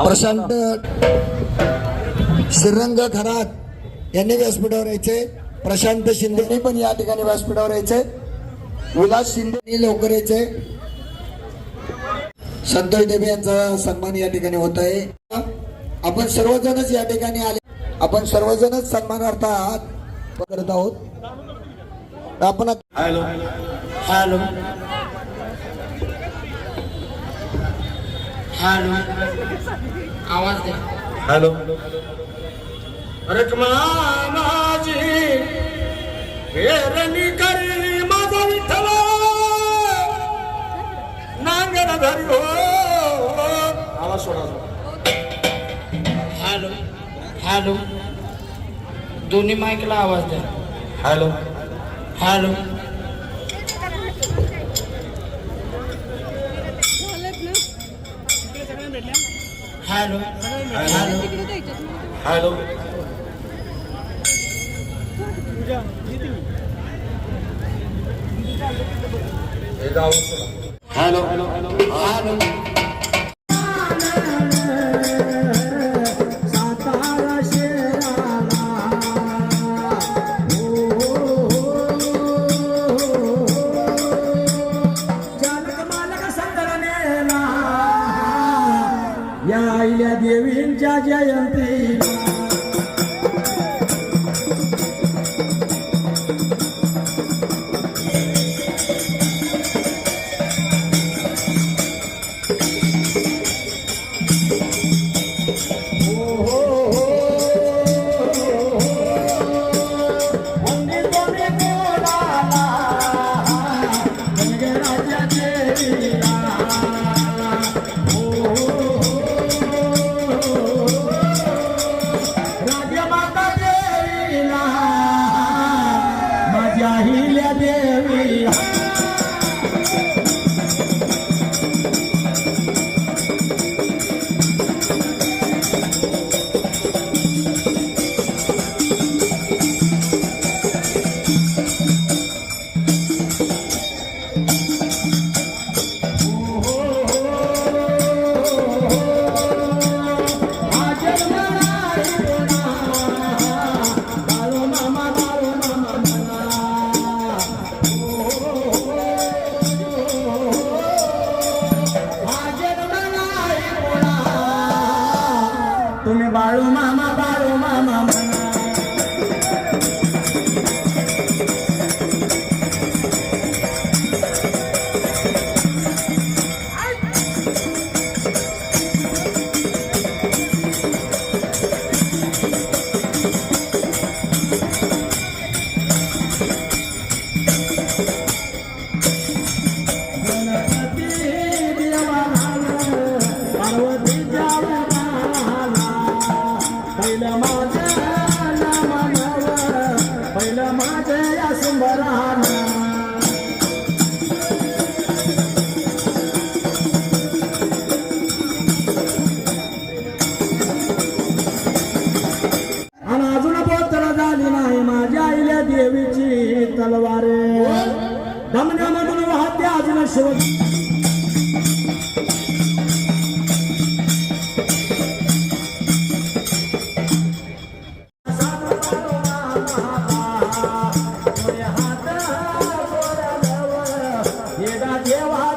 प्रशांत श्रीरंग खरात यांनी व्यासपीठावर यायचे. प्रशांत शिंदेने पण या ठिकाणी व्यासपीठावर यायचे. विलास शिंदे लवकर यायचे. संतोष देवी यांचा सन्मान या ठिकाणी होत आहे. आपण सर्वजणच या ठिकाणी आले. आपण सर्वजणच सन्मानार्थ करत आहोत. आपण हॅलो हॅलो हॅलो आवाज दे. हॅलो रखमा माझी पेरणी करी माझा विठ्ठल नांगर धरी हो. आवाज सोडा. हॅलो हॅलो दोन्ही माईकला आवाज द्या. Hello hello hello hello hello hello hello hello या देवींच्या जयंती तुम्ही बाळू मामा म्हणा. पहिलं माझे या सुंदराना आणि अजून पोचला झाली नाही माझ्या आईल्या देवीची तलवारे धमन्यामधून वाहते अजून शिव. देवा